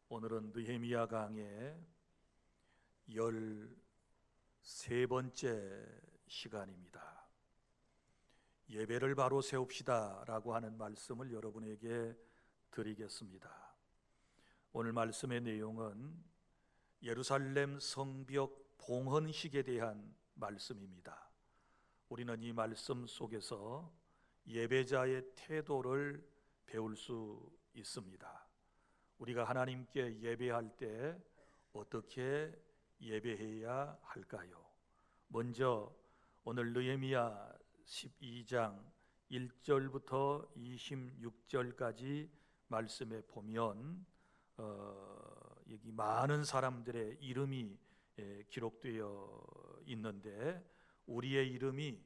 오늘은 느헤미야 강의 13번째 시간입니다. 예배를 바로 세웁시다 라고 하는 말씀을 여러분에게 드리겠습니다. 오늘 말씀의 내용은 예루살렘 성벽 봉헌식에 대한 말씀입니다. 우리는 이 말씀 속에서 예배자의 태도를 배울 수 있습니다. 우리가 하나님께 예배할 때 어떻게 예배해야 할까요? 먼저 오늘 느헤미야 12장 1절부터 26절까지 말씀에 보면 여기 많은 사람들의 이름이 기록되어 있는데 우리의 이름이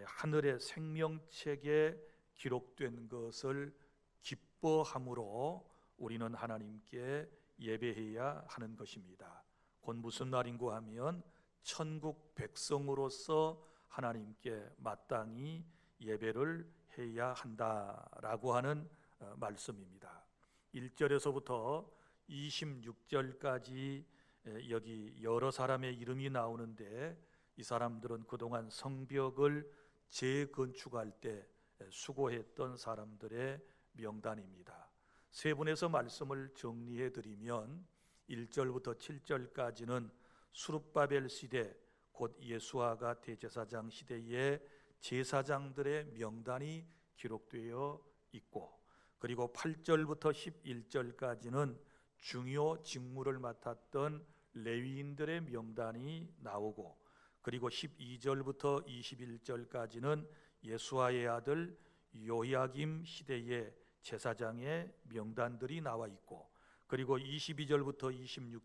하늘의 생명책에 기록된 것을 기뻐함으로 우리는 하나님께 예배해야 하는 것입니다. 곧 무슨 날인고 하면 천국 백성으로서 하나님께 마땅히 예배를 해야 한다라고 하는 말씀입니다. 1절에서부터 26절까지 여기 여러 사람의 이름이 나오는데 이 사람들은 그동안 성벽을 재건축할 때 수고했던 사람들의 명단입니다. 세 분에서 말씀을 정리해 드리면 1절부터 7절까지는 수룹바벨 시대 곧 예수아가 대제사장 시대의 제사장들의 명단이 기록되어 있고, 그리고 8절부터 11절까지는 중요 직무를 맡았던 레위인들의 명단이 나오고, 그리고 12절부터 21절까지는 예수아의 아들 요야김 시대의 제사장의 명단들이 나와 있고, 그리고 22절부터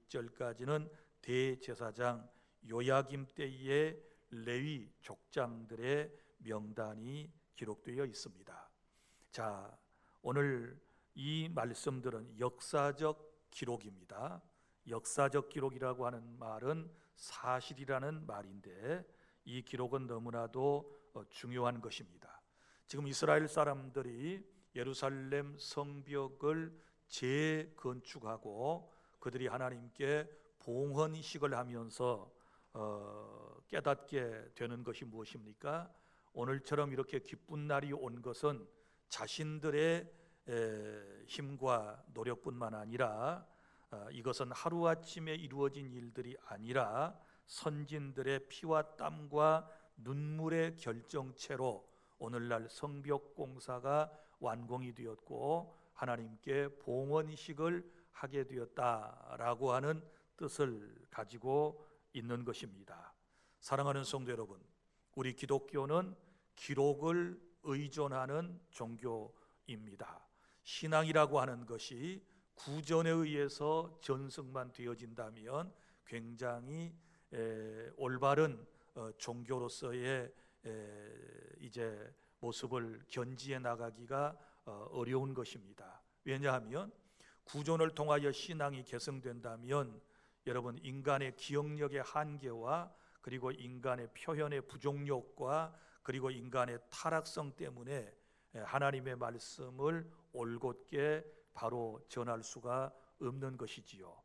26절까지는 대제사장 요야김 때의 레위 족장들의 명단이 기록되어 있습니다. 자, 오늘 이 말씀들은 역사적 기록입니다. 역사적 기록이라고 하는 말은 사실이라는 말인데 이 기록은 너무나도 중요한 것입니다. 지금 이스라엘 사람들이 예루살렘 성벽을 재건축하고 그들이 하나님께 봉헌식을 하면서 깨닫게 되는 것이 무엇입니까? 오늘처럼 이렇게 기쁜 날이 온 것은 자신들의 힘과 노력뿐만 아니라 이것은 하루아침에 이루어진 일들이 아니라 선진들의 피와 땀과 눈물의 결정체로 오늘날 성벽 공사가 완공이 되었고 하나님께 봉헌식을 하게 되었다라고 하는 뜻을 가지고 있는 것입니다. 사랑하는 성도 여러분, 우리 기독교는 기록을 의존하는 종교입니다. 신앙이라고 하는 것이 구전에 의해서 전승만 되어진다면 굉장히 올바른 종교로서의 이제 모습을 견지해 나가기가 어려운 것입니다. 왜냐하면 구존을 통하여 신앙이 계승된다면 여러분, 인간의 기억력의 한계와 그리고 인간의 표현의 부족력과 그리고 인간의 타락성 때문에 하나님의 말씀을 올곧게 바로 전할 수가 없는 것이지요.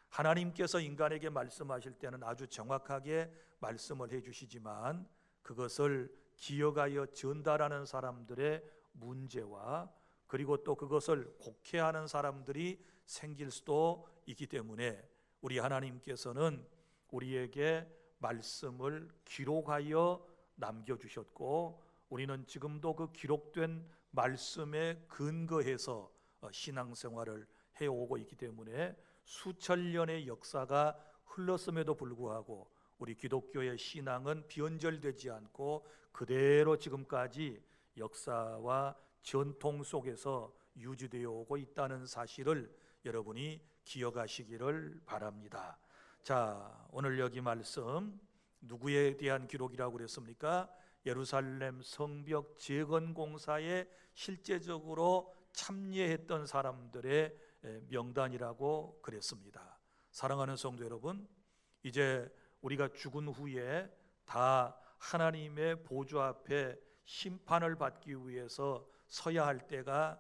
하나님께서 인간에게 말씀하실 때는 아주 정확하게 말씀을 해주시지만 그것을 기억하여 전달하는 사람들의 문제와 그리고 또 그것을 곡해하는 사람들이 생길 수도 있기 때문에 우리 하나님께서는 우리에게 말씀을 기록하여 남겨주셨고 우리는 지금도 그 기록된 말씀에 근거해서 신앙생활을 해오고 있기 때문에 수천 년의 역사가 흘렀음에도 불구하고 우리 기독교의 신앙은 변절되지 않고 그대로 지금까지 역사와 전통 속에서 유지되어 오고 있다는 사실을 여러분이 기억하시기를 바랍니다. 자, 오늘 여기 말씀 누구에 대한 기록이라고 그랬습니까? 예루살렘 성벽 재건 공사에 실제적으로 참여했던 사람들의 명단이라고 그랬습니다. 사랑하는 성도 여러분, 이제 우리가 죽은 후에 다 하나님의 보좌 앞에 심판을 받기 위해서 서야 할 때가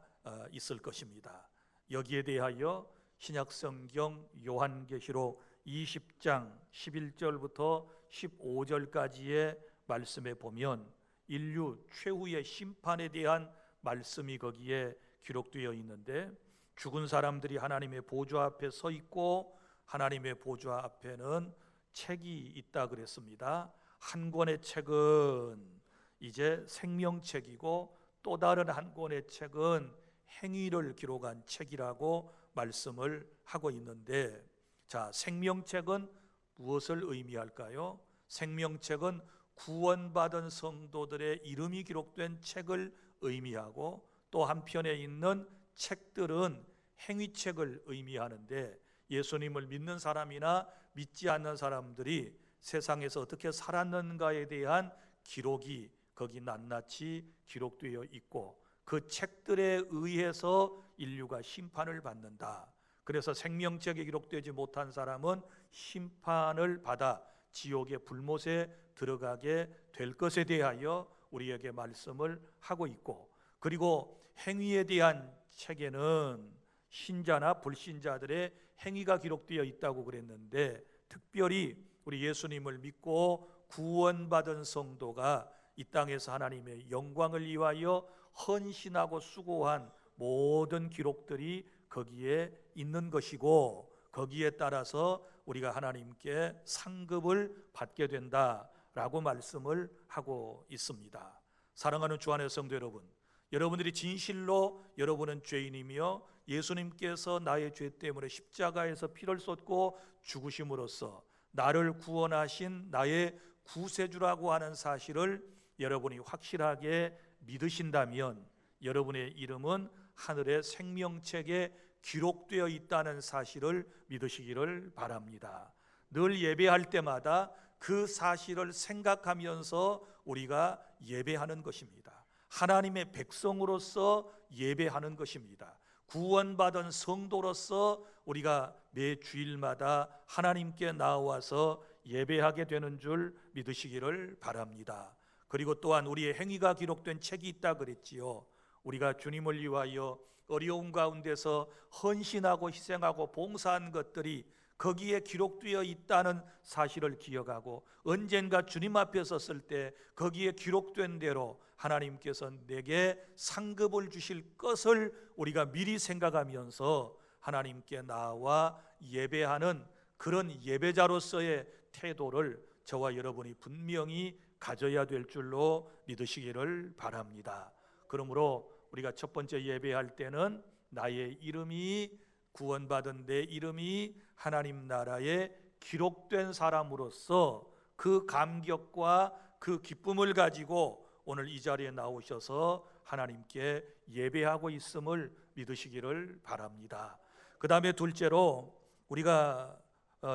있을 것입니다. 여기에 대하여 신약성경 요한계시록 20장 11절부터 15절까지의 말씀에 보면 인류 최후의 심판에 대한 말씀이 거기에 기록되어 있는데, 죽은 사람들이 하나님의 보좌 앞에 서 있고 하나님의 보좌 앞에는 책이 있다 그랬습니다. 한 권의 책은 이제 생명책이고 또 다른 한 권의 책은 행위를 기록한 책이라고 말씀을 하고 있는데, 자, 생명책은 무엇을 의미할까요? 생명책은 구원받은 성도들의 이름이 기록된 책을 의미하고, 또 한편에 있는 책들은 행위책을 의미하는데, 예수님을 믿는 사람이나 믿지 않는 사람들이 세상에서 어떻게 살았는가에 대한 기록이 거기 낱낱이 기록되어 있고, 그 책들에 의해서 인류가 심판을 받는다. 그래서 생명책에 기록되지 못한 사람은 심판을 받아 지옥의 불못에 들어가게 될 것에 대하여 우리에게 말씀을 하고 있고, 그리고 행위에 대한 책에는 신자나 불신자들의 행위가 기록되어 있다고 그랬는데, 특별히 우리 예수님을 믿고 구원받은 성도가 이 땅에서 하나님의 영광을 위하여 헌신하고 수고한 모든 기록들이 거기에 있는 것이고, 거기에 따라서 우리가 하나님께 상급을 받게 된다라고 말씀을 하고 있습니다. 사랑하는 주 안의 성도 여러분, 여러분들이 진실로 여러분은 죄인이며 예수님께서 나의 죄 때문에 십자가에서 피를 쏟고 죽으심으로써 나를 구원하신 나의 구세주라고 하는 사실을 여러분이 확실하게 믿으신다면, 여러분의 이름은 하늘의 생명책에 기록되어 있다는 사실을 믿으시기를 바랍니다. 늘 예배할 때마다 그 사실을 생각하면서 우리가 예배하는 것입니다. 하나님의 백성으로서 예배하는 것입니다. 구원받은 성도로서 우리가 매 주일마다 하나님께 나와서 예배하게 되는 줄 믿으시기를 바랍니다. 그리고 또한 우리의 행위가 기록된 책이 있다 그랬지요. 우리가 주님을 위하여 어려운 가운데서 헌신하고 희생하고 봉사한 것들이 거기에 기록되어 있다는 사실을 기억하고, 언젠가 주님 앞에 섰을 때 거기에 기록된 대로 하나님께서 내게 상급을 주실 것을 우리가 미리 생각하면서 하나님께 나와 예배하는 그런 예배자로서의 태도를 저와 여러분이 분명히 가져야 될 줄로 믿으시기를 바랍니다. 그러므로 우리가 첫 번째 예배할 때는 나의 이름이, 구원받은 내 이름이 하나님 나라에 기록된 사람으로서 그 감격과 그 기쁨을 가지고 오늘 이 자리에 나오셔서 하나님께 예배하고 있음을 믿으시기를 바랍니다. 그 다음에 둘째로, 우리가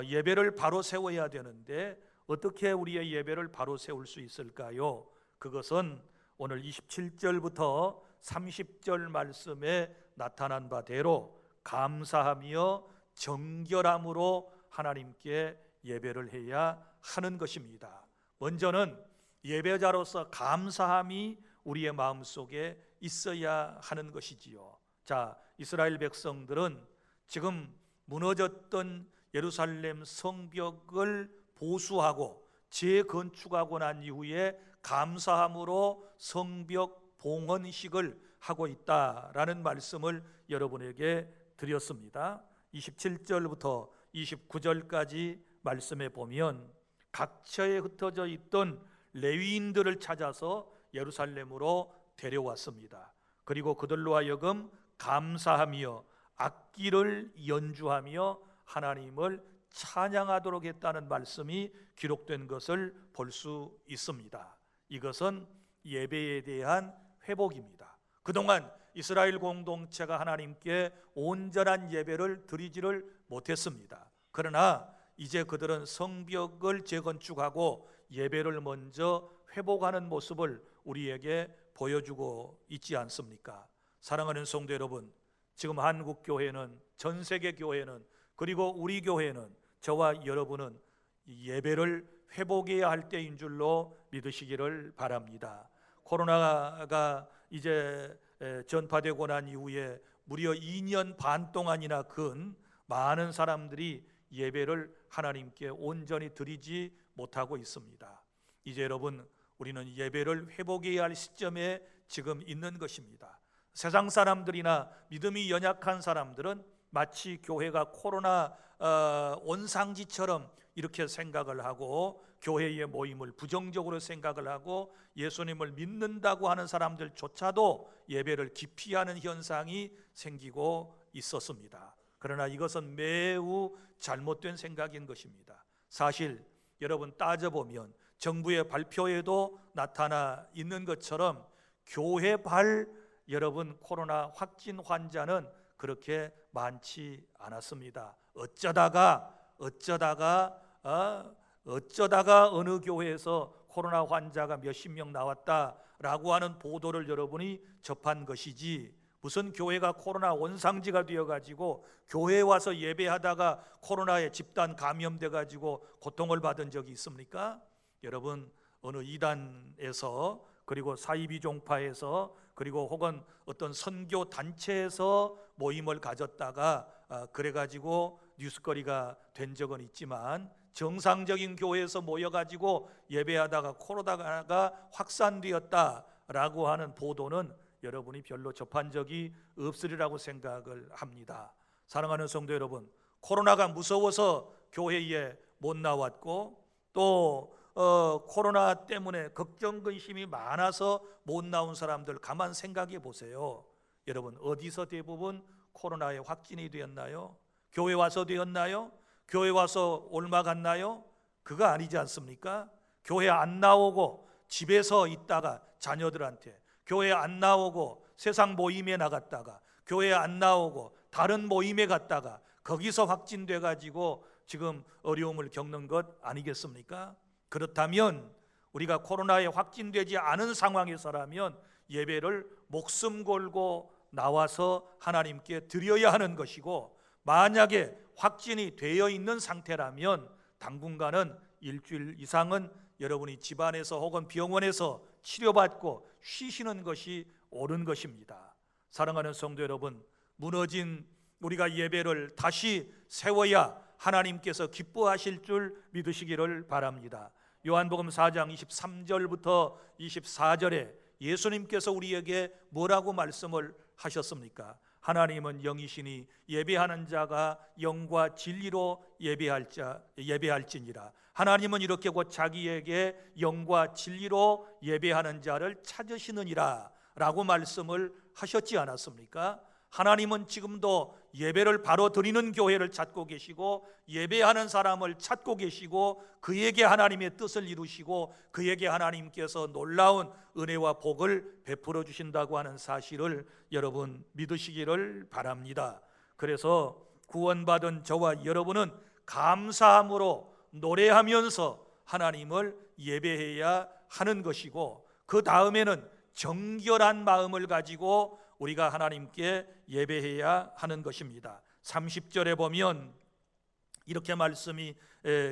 예배를 바로 세워야 되는데 어떻게 우리의 예배를 바로 세울 수 있을까요? 그것은 오늘 27절부터 30절 말씀에 나타난 바대로 감사하며 정결함으로 하나님께 예배를 해야 하는 것입니다. 먼저는 예배자로서 감사함이 우리의 마음속에 있어야 하는 것이지요. 자, 이스라엘 백성들은 지금 무너졌던 예루살렘 성벽을 보수하고 재건축하고 난 이후에 감사함으로 성벽 봉헌식을 하고 있다라는 말씀을 여러분에게 드렸습니다. 27절부터 29절까지 말씀에 보면 각처에 흩어져 있던 레위인들을 찾아서 예루살렘으로 데려왔습니다. 그리고 그들로 하여금 감사하며 악기를 연주하며 하나님을 찬양하도록 했다는 말씀이 기록된 것을 볼 수 있습니다. 이것은 예배에 대한 회복입니다. 그동안 이스라엘 공동체가 하나님께 온전한 예배를 드리지를 못했습니다. 그러나 이제 그들은 성벽을 재건축하고 예배를 먼저 회복하는 모습을 우리에게 보여주고 있지 않습니까? 사랑하는 성도 여러분, 지금 한국 교회는, 전 세계 교회는, 그리고 우리 교회는, 저와 여러분은 예배를 회복해야 할 때인 줄로 믿으시기를 바랍니다. 코로나가 이제 전파되고 난 이후에 무려 2년 반 동안이나 근 많은 사람들이 예배를 하나님께 온전히 드리지 못하고 있습니다. 이제 여러분, 우리는 예배를 회복해야 할 시점에 지금 있는 것입니다. 세상 사람들이나 믿음이 연약한 사람들은 마치 교회가 코로나 온상지처럼 이렇게 생각을 하고, 교회의 모임을 부정적으로 생각을 하고, 예수님을 믿는다고 하는 사람들조차도 예배를 기피하는 현상이 생기고 있었습니다. 그러나 이것은 매우 잘못된 생각인 것입니다. 사실 여러분, 따져보면 정부의 발표에도 나타나 있는 것처럼 교회발 여러분 코로나 확진 환자는 그렇게 많지 않았습니다. 어쩌다가 어느 교회에서 코로나 환자가 몇십 명 나왔다라고 하는 보도를 여러분이 접한 것이지, 무슨 교회가 코로나 원상지가 되어가지고 교회에 와서 예배하다가 코로나에 집단 감염돼가지고 고통을 받은 적이 있습니까? 여러분, 어느 이단에서, 그리고 사이비 종파에서, 그리고 혹은 어떤 선교 단체에서 모임을 가졌다가 그래가지고 뉴스거리가 된 적은 있지만, 정상적인 교회에서 모여가지고 예배하다가 코로나가 확산되었다라고 하는 보도는 여러분이 별로 접한 적이 없으리라고 생각을 합니다. 사랑하는 성도 여러분, 코로나가 무서워서 교회에 못 나왔고, 또 코로나 때문에 걱정 근심이 많아서 못 나온 사람들 가만 생각해 보세요. 여러분, 어디서 대부분 코로나에 확진이 되었나요? 교회 와서 되었나요? 교회 와서 옮아갔나요? 그거 아니지 않습니까? 교회 안 나오고 집에서 있다가 자녀들한테, 교회 안 나오고 세상 모임에 나갔다가, 교회 안 나오고 다른 모임에 갔다가 거기서 확진돼 가지고 지금 어려움을 겪는 것 아니겠습니까? 그렇다면 우리가 코로나에 확진되지 않은 상황에서라면 예배를 목숨 걸고 나와서 하나님께 드려야 하는 것이고, 만약에 확진이 되어 있는 상태라면 당분간은 일주일 이상은 여러분이 집안에서 혹은 병원에서 치료받고 쉬시는 것이 옳은 것입니다. 사랑하는 성도 여러분, 무너진 우리가 예배를 다시 세워야 하나님께서 기뻐하실 줄 믿으시기를 바랍니다. 요한복음 4장 23절부터 24절에 예수님께서 우리에게 뭐라고 말씀을 하셨습니까? 하나님은 영이시니 예배하는 자가 영과 진리로 예배할지니라. 하나님은 이렇게 곧 자기에게 영과 진리로 예배하는 자를 찾으시느니라 라고 말씀을 하셨지 않았습니까? 하나님은 지금도 예배를 바로 드리는 교회를 찾고 계시고, 예배하는 사람을 찾고 계시고, 그에게 하나님의 뜻을 이루시고 그에게 하나님께서 놀라운 은혜와 복을 베풀어 주신다고 하는 사실을 여러분 믿으시기를 바랍니다. 그래서 구원받은 저와 여러분은 감사함으로 노래하면서 하나님을 예배해야 하는 것이고, 그 다음에는 정결한 마음을 가지고 우리가 하나님께 예배해야 하는 것입니다. 30절에 보면 이렇게 말씀이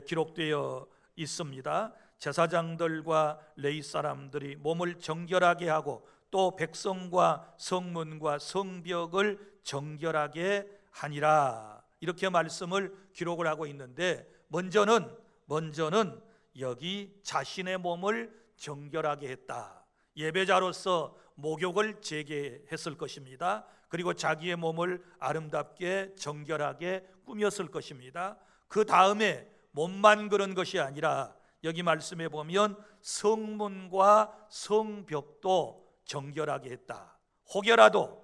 기록되어 있습니다. 제사장들과 레위 사람들이 몸을 정결하게 하고 또 백성과 성문과 성벽을 정결하게 하니라, 이렇게 말씀을 기록을 하고 있는데, 먼저는 여기 자신의 몸을 정결하게 했다. 예배자로서 목욕을 재개했을 것입니다. 그리고 자기의 몸을 아름답게 정결하게 꾸몄을 것입니다. 그 다음에 몸만 그런 것이 아니라 여기 말씀에 보면 성문과 성벽도 정결하게 했다. 혹여라도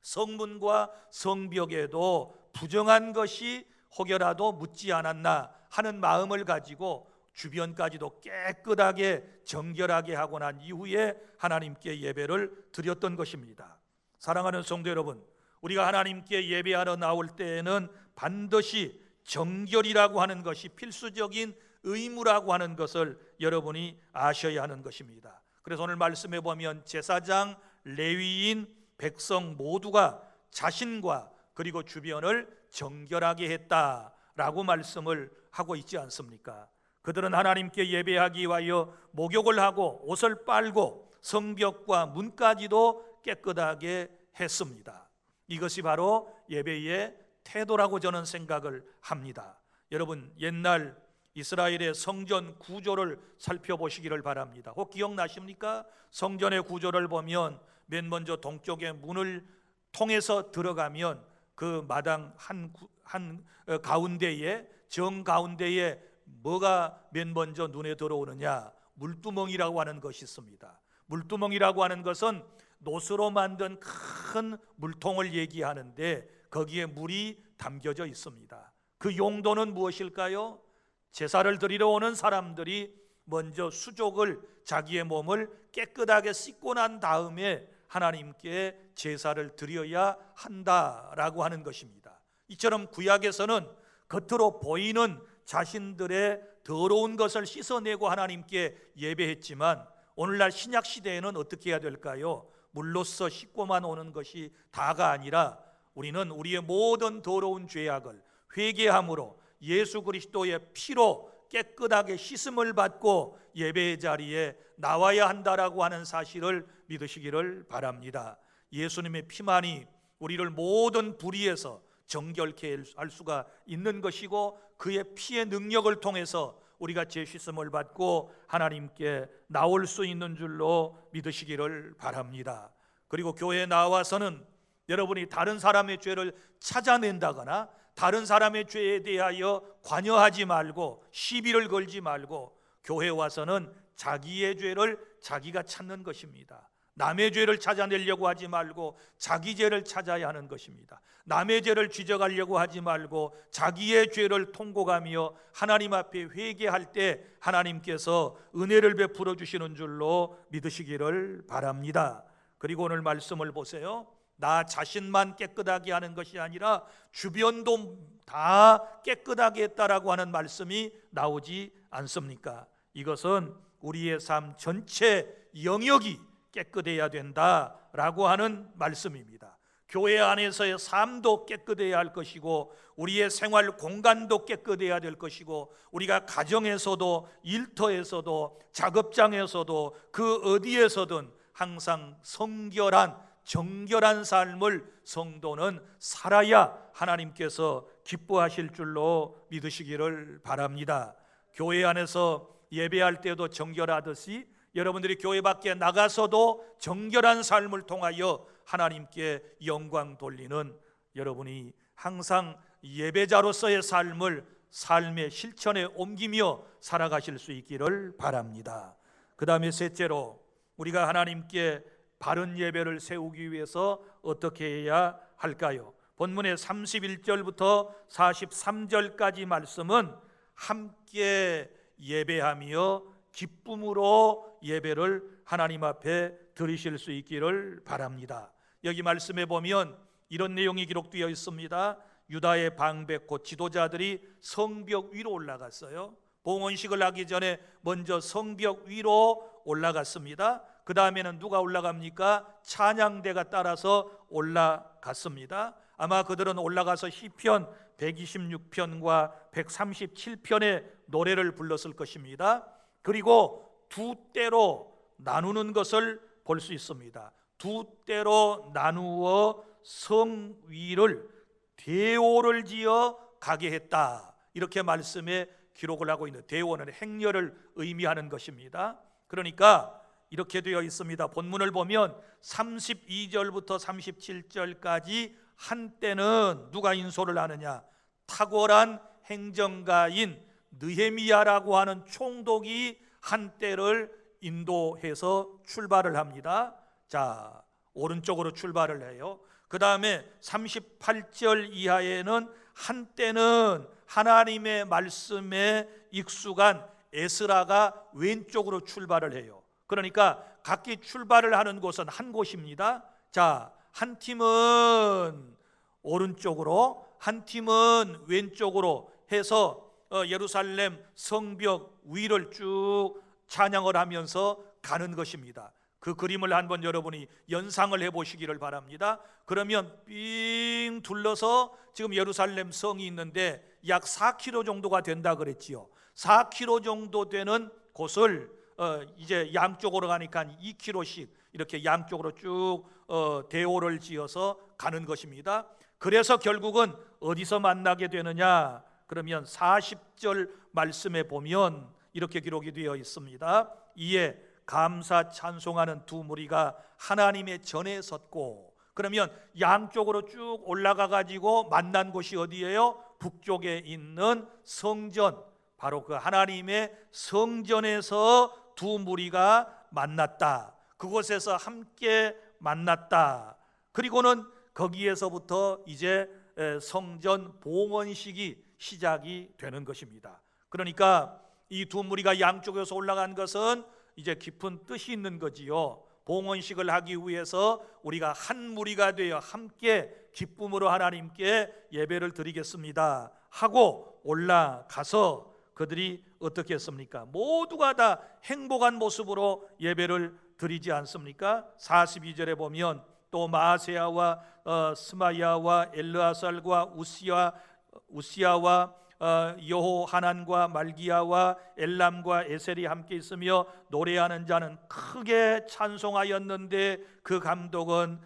성문과 성벽에도 부정한 것이 혹여라도 묻지 않았나 하는 마음을 가지고 주변까지도 깨끗하게 정결하게 하고 난 이후에 하나님께 예배를 드렸던 것입니다. 사랑하는 성도 여러분, 우리가 하나님께 예배하러 나올 때에는 반드시 정결이라고 하는 것이 필수적인 의무라고 하는 것을 여러분이 아셔야 하는 것입니다. 그래서 오늘 말씀해 보면 제사장, 레위인, 백성 모두가 자신과 그리고 주변을 정결하게 했다라고 말씀을 하고 있지 않습니까? 그들은 하나님께 예배하기 위하여 목욕을 하고 옷을 빨고 성벽과 문까지도 깨끗하게 했습니다. 이것이 바로 예배의 태도라고 저는 생각을 합니다. 여러분, 옛날 이스라엘의 성전 구조를 살펴보시기를 바랍니다. 혹 기억나십니까? 성전의 구조를 보면 맨 먼저 동쪽의 문을 통해서 들어가면 그 마당 한 가운데에, 정 가운데에 뭐가 맨 먼저 눈에 들어오느냐? 물두멍이라고 하는 것이 있습니다. 물두멍이라고 하는 것은 노스로 만든 큰 물통을 얘기하는데 거기에 물이 담겨져 있습니다. 그 용도는 무엇일까요? 제사를 드리러 오는 사람들이 먼저 수족을, 자기의 몸을 깨끗하게 씻고 난 다음에 하나님께 제사를 드려야 한다라고 하는 것입니다. 이처럼 구약에서는 겉으로 보이는 자신들의 더러운 것을 씻어내고 하나님께 예배했지만 오늘날 신약 시대에는 어떻게 해야 될까요? 물로써 씻고만 오는 것이 다가 아니라 우리는 우리의 모든 더러운 죄악을 회개함으로 예수 그리스도의 피로 깨끗하게 씻음을 받고 예배의 자리에 나와야 한다라고 하는 사실을 믿으시기를 바랍니다. 예수님의 피만이 우리를 모든 불의에서 정결케 할 수가 있는 것이고 그의 피의 능력을 통해서 우리가 죄 씻음을 받고 하나님께 나올 수 있는 줄로 믿으시기를 바랍니다. 그리고 교회에 나와서는 여러분이 다른 사람의 죄를 찾아낸다거나 다른 사람의 죄에 대하여 관여하지 말고 시비를 걸지 말고 교회에 와서는 자기의 죄를 자기가 찾는 것입니다. 남의 죄를 찾아내려고 하지 말고 자기 죄를 찾아야 하는 것입니다. 남의 죄를 지적하려고 하지 말고 자기의 죄를 통곡하며 하나님 앞에 회개할 때 하나님께서 은혜를 베풀어 주시는 줄로 믿으시기를 바랍니다. 그리고 오늘 말씀을 보세요. 나 자신만 깨끗하게 하는 것이 아니라 주변도 다 깨끗하게 했다라고 하는 말씀이 나오지 않습니까? 이것은 우리의 삶 전체 영역이 깨끗해야 된다라고 하는 말씀입니다. 교회 안에서의 삶도 깨끗해야 할 것이고 우리의 생활 공간도 깨끗해야 될 것이고 우리가 가정에서도 일터에서도 작업장에서도 그 어디에서든 항상 성결한 정결한 삶을 성도는 살아야 하나님께서 기뻐하실 줄로 믿으시기를 바랍니다. 교회 안에서 예배할 때도 정결하듯이 여러분들이 교회 밖에 나가서도 정결한 삶을 통하여 하나님께 영광 돌리는 여러분이 항상 예배자로서의 삶을 삶의 실천에 옮기며 살아가실 수 있기를 바랍니다. 그 다음에 셋째로 우리가 하나님께 바른 예배를 세우기 위해서 어떻게 해야 할까요? 본문의 31절부터 43절까지 말씀은 함께 예배하며 기쁨으로 예배를 하나님 앞에 드리실 수 있기를 바랍니다. 여기 말씀에 보면 이런 내용이 기록되어 있습니다. 유다의 방백 곧 지도자들이 성벽 위로 올라갔어요. 봉헌식을 하기 전에 먼저 성벽 위로 올라갔습니다. 그 다음에는 누가 올라갑니까? 찬양대가 따라서 올라갔습니다. 아마 그들은 올라가서 시편 126편과 137편의 노래를 불렀을 것입니다. 그리고 두 때로 나누는 것을 볼 수 있습니다. 두 때로 나누어 성 위를 대오를 지어 가게 했다. 이렇게 말씀에 기록을 하고 있는 대오는 행렬을 의미하는 것입니다. 그러니까 이렇게 되어 있습니다. 본문을 보면 32절부터 37절까지 한때는 누가 인솔을 하느냐? 탁월한 행정가인 느헤미야라고 하는 총독이 한때를 인도해서 출발을 합니다. 자, 오른쪽으로 출발을 해요. 그 다음에 38절 이하에는 한때는 하나님의 말씀에 익숙한 에스라가 왼쪽으로 출발을 해요. 그러니까 각기 출발을 하는 곳은 한 곳입니다. 자, 한 팀은 오른쪽으로, 한 팀은 왼쪽으로 해서 예루살렘 성벽 위를 쭉 찬양을 하면서 가는 것입니다. 그 그림을 한번 여러분이 연상을 해보시기를 바랍니다. 그러면 삥 둘러서 지금 예루살렘 성이 있는데 약 4km 정도가 된다 그랬지요. 4km 정도 되는 곳을 이제 양쪽으로 가니까 2km씩 이렇게 양쪽으로 쭉 대오를 지어서 가는 것입니다. 그래서 결국은 어디서 만나게 되느냐? 그러면 40절 말씀에 보면 이렇게 기록이 되어 있습니다. 이에 감사 찬송하는 두 무리가 하나님의 전에 섰고, 그러면 양쪽으로 쭉 올라가 가지고 만난 곳이 어디예요? 북쪽에 있는 성전, 바로 그 하나님의 성전에서 두 무리가 만났다. 그곳에서 함께 만났다. 그리고는 거기에서부터 이제 성전 봉헌식이 시작이 되는 것입니다. 그러니까 이 두 무리가 양쪽에서 올라간 것은 이제 깊은 뜻이 있는 거지요. 봉헌식을 하기 위해서 우리가 한 무리가 되어 함께 기쁨으로 하나님께 예배를 드리겠습니다 하고 올라가서 그들이 어떻게 했습니까? 모두가 다 행복한 모습으로 예배를 드리지 않습니까? 42절에 보면 또 마아세야와 스마야와 엘르아살과 우시야와 여호하난과 말기야와 엘람과 에셀이 함께 있으며 노래하는 자는 크게 찬송하였는데 그 감독은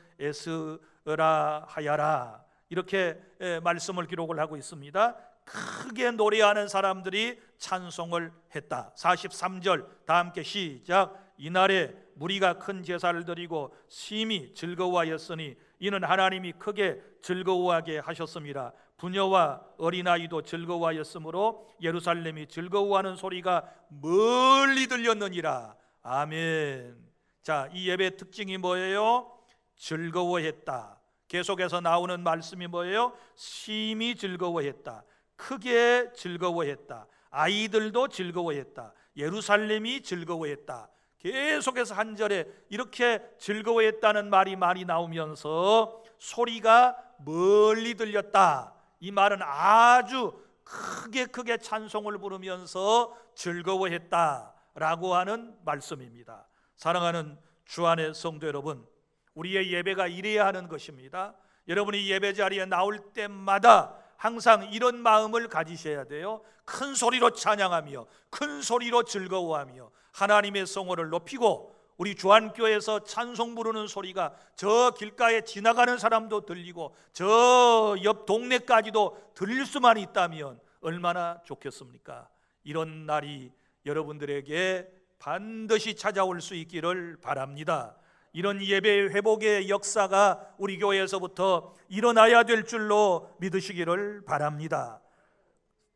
에스라하야라. 이렇게 말씀을 기록을 하고 있습니다. 크게 노래하는 사람들이 찬송을 했다. 43절 다 함께 시작. 이날에 무리가 큰 제사를 드리고 심히 즐거워하였으니 이는 하나님이 크게 즐거워하게 하셨습니다. 부녀와 어린아이도 즐거워하였으므로 예루살렘이 즐거워하는 소리가 멀리 들렸느니라. 아멘. 자, 이 예배의 특징이 뭐예요? 즐거워했다. 계속해서 나오는 말씀이 뭐예요? 심히 즐거워했다. 크게 즐거워했다. 아이들도 즐거워했다. 예루살렘이 즐거워했다. 계속해서 한 절에 이렇게 즐거워했다는 말이 많이 나오면서 소리가 멀리 들렸다. 이 말은 아주 크게 찬송을 부르면서 즐거워했다라고 하는 말씀입니다. 사랑하는 주 안의 성도 여러분, 우리의 예배가 이래야 하는 것입니다. 여러분이 예배 자리에 나올 때마다 항상 이런 마음을 가지셔야 돼요. 큰 소리로 찬양하며 큰 소리로 즐거워하며 하나님의 성호를 높이고, 우리 주안교회에서 찬송 부르는 소리가 저 길가에 지나가는 사람도 들리고 저 옆 동네까지도 들릴 수만 있다면 얼마나 좋겠습니까? 이런 날이 여러분들에게 반드시 찾아올 수 있기를 바랍니다. 이런 예배 회복의 역사가 우리 교회에서부터 일어나야 될 줄로 믿으시기를 바랍니다.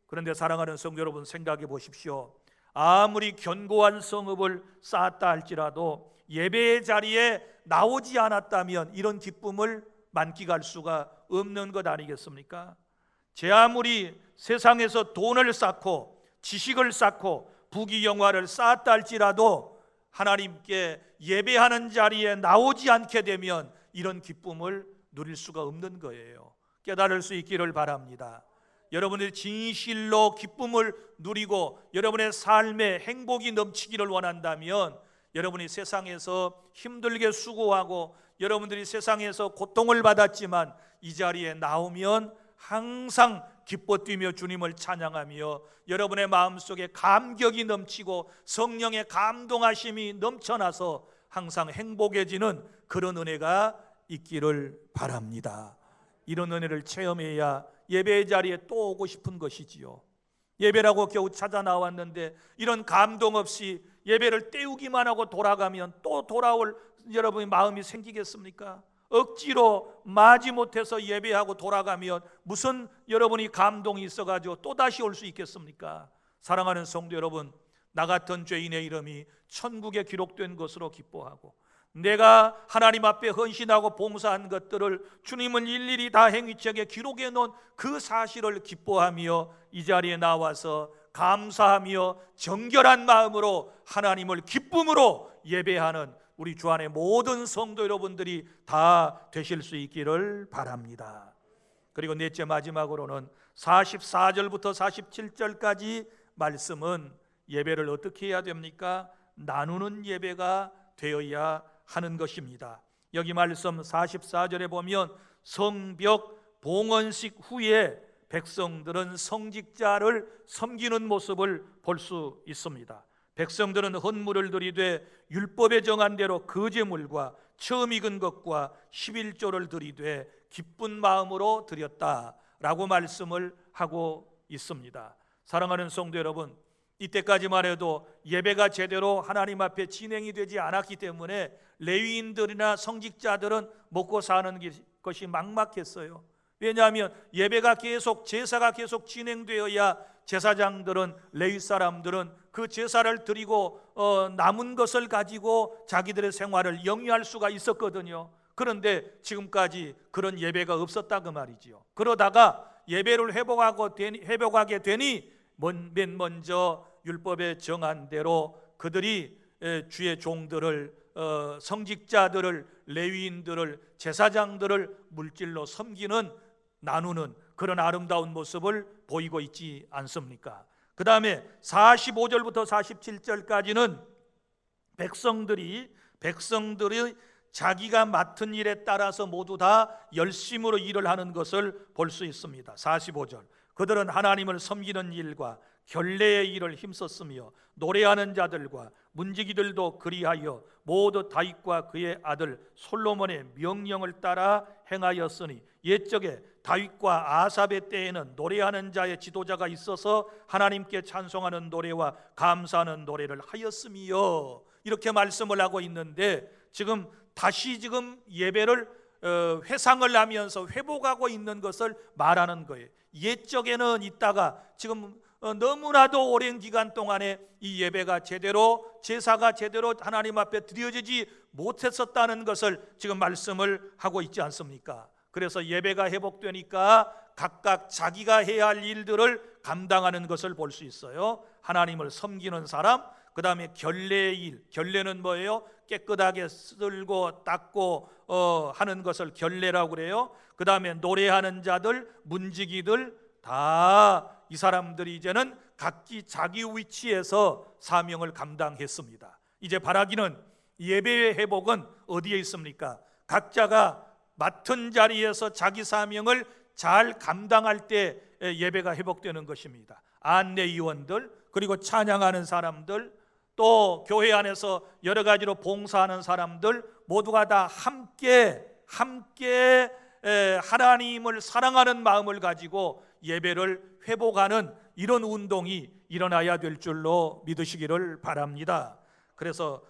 그런데 사랑하는 성도 여러분, 생각해 보십시오. 아무리 견고한 성읍을 쌓았다 할지라도 예배의 자리에 나오지 않았다면 이런 기쁨을 만끽할 수가 없는 것 아니겠습니까? 제 아무리 세상에서 돈을 쌓고 지식을 쌓고 부귀영화를 쌓았다 할지라도 하나님께 예배하는 자리에 나오지 않게 되면 이런 기쁨을 누릴 수가 없는 거예요. 깨달을 수 있기를 바랍니다. 여러분들이 진실로 기쁨을 누리고 여러분의 삶에 행복이 넘치기를 원한다면, 여러분이 세상에서 힘들게 수고하고 여러분들이 세상에서 고통을 받았지만 이 자리에 나오면 항상 기뻐 뛰며 주님을 찬양하며 여러분의 마음속에 감격이 넘치고 성령의 감동하심이 넘쳐나서 항상 행복해지는 그런 은혜가 있기를 바랍니다. 이런 은혜를 체험해야 예배의 자리에 또 오고 싶은 것이지요. 예배라고 겨우 찾아 나왔는데 이런 감동 없이 예배를 때우기만 하고 돌아가면 또 돌아올 여러분의 마음이 생기겠습니까? 억지로 마지못해서 예배하고 돌아가면 무슨 여러분이 감동이 있어가지고 또다시 올 수 있겠습니까? 사랑하는 성도 여러분, 나 같은 죄인의 이름이 천국에 기록된 것으로 기뻐하고 내가 하나님 앞에 헌신하고 봉사한 것들을 주님은 일일이 다 행위책에 기록해 놓은 그 사실을 기뻐하며 이 자리에 나와서 감사하며 정결한 마음으로 하나님을 기쁨으로 예배하는 우리 주 안의 모든 성도 여러분들이 다 되실 수 있기를 바랍니다. 그리고 넷째, 마지막으로는 44절부터 47절까지 말씀은 예배를 어떻게 해야 됩니까? 나누는 예배가 되어야 하는 것입니다. 여기 말씀 44절에 보면 성벽 봉헌식 후에 백성들은 성직자를 섬기는 모습을 볼 수 있습니다. 백성들은 헌물을 드리되 율법에 정한 대로 그 제물과 처음 익은 것과 11조를 드리되 기쁜 마음으로 드렸다라고 말씀을 하고 있습니다. 사랑하는 성도 여러분, 이때까지만 해도 예배가 제대로 하나님 앞에 진행이 되지 않았기 때문에 레위인들이나 성직자들은 먹고 사는 것이 막막했어요. 왜냐하면 예배가 계속, 제사가 계속 진행되어야 제사장들은, 레위 사람들은 그 제사를 드리고 남은 것을 가지고 자기들의 생활을 영위할 수가 있었거든요. 그런데 지금까지 그런 예배가 없었다 그 말이지요. 그러다가 예배를 회복하게 되니 맨 먼저 율법에 정한 대로 그들이 주의 종들을, 성직자들을, 레위인들을, 제사장들을 물질로 섬기는, 나누는 그런 아름다운 모습을 보이고 있지 않습니까? 그 다음에 45절부터 47절까지는 백성들이 자기가 맡은 일에 따라서 모두 다 열심으로 일을 하는 것을 볼 수 있습니다. 45절, 그들은 하나님을 섬기는 일과 결례의 일을 힘썼으며 노래하는 자들과 문지기들도 그리하여 모두 다윗과 그의 아들 솔로몬의 명령을 따라 행하였으니 옛적에 다윗과 아삽의 때에는 노래하는 자의 지도자가 있어서 하나님께 찬송하는 노래와 감사하는 노래를 하였으며, 이렇게 말씀을 하고 있는데 지금 다시 예배를 회상을 하면서 회복하고 있는 것을 말하는 거예요. 옛적에는 있다가 지금 너무나도 오랜 기간 동안에 이 예배가 제대로, 제사가 제대로 하나님 앞에 드려지지 못했었다는 것을 지금 말씀을 하고 있지 않습니까? 그래서 예배가 회복되니까 각각 자기가 해야 할 일들을 감당하는 것을 볼 수 있어요. 하나님을 섬기는 사람, 그 다음에 결례의 일, 결례는 뭐예요? 깨끗하게 쓸고 닦고 하는 것을 결례라고 그래요. 그 다음에 노래하는 자들, 문지기들, 다 이 사람들이 이제는 각기 자기 위치에서 사명을 감당했습니다. 이제 바라기는 예배의 회복은 어디에 있습니까? 각자가 맡은 자리에서 자기 사명을 잘 감당할 때 예배가 회복되는 것입니다. 안내위원들, 그리고 찬양하는 사람들, 또 교회 안에서 여러 가지로 봉사하는 사람들 모두가 다 함께 하나님을 사랑하는 마음을 가지고 예배를 회복하는 이런 운동이 일어나야 될 줄로 믿으시기를 바랍니다. 그래서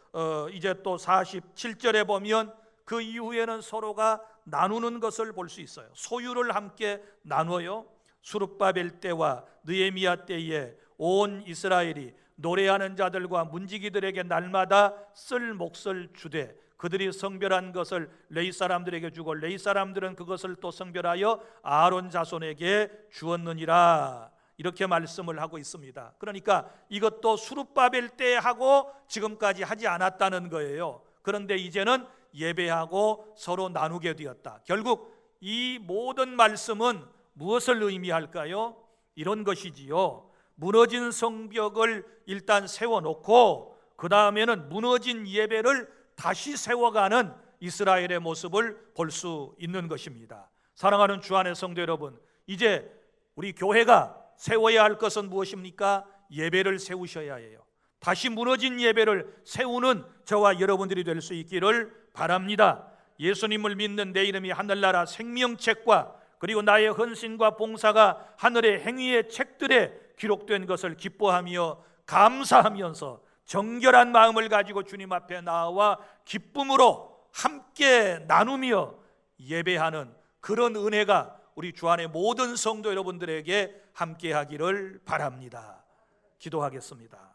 이제 또 47절에 보면 그 이후에는 서로가 나누는 것을 볼 수 있어요. 소유를 함께 나눠요. 수룹바벨 때와 느헤미야 때에 온 이스라엘이 노래하는 자들과 문지기들에게 날마다 쓸 몫을 주되 그들이 성별한 것을 레위 사람들에게 주고 레위 사람들은 그것을 또 성별하여 아론 자손에게 주었느니라, 이렇게 말씀을 하고 있습니다. 그러니까 이것도 수룹바벨 때 하고 지금까지 하지 않았다는 거예요. 그런데 이제는 예배하고 서로 나누게 되었다. 결국 이 모든 말씀은 무엇을 의미할까요? 이런 것이지요. 무너진 성벽을 일단 세워놓고 그 다음에는 무너진 예배를 다시 세워가는 이스라엘의 모습을 볼 수 있는 것입니다. 사랑하는 주 안의 성도 여러분, 이제 우리 교회가 세워야 할 것은 무엇입니까? 예배를 세우셔야 해요. 다시 무너진 예배를 세우는 저와 여러분들이 될 수 있기를 바랍니다. 예수님을 믿는 내 이름이 하늘나라 생명책과 그리고 나의 헌신과 봉사가 하늘의 행위의 책들에 기록된 것을 기뻐하며 감사하면서 정결한 마음을 가지고 주님 앞에 나와 기쁨으로 함께 나누며 예배하는 그런 은혜가 우리 주 안의 모든 성도 여러분들에게 함께 하기를 바랍니다. 기도하겠습니다.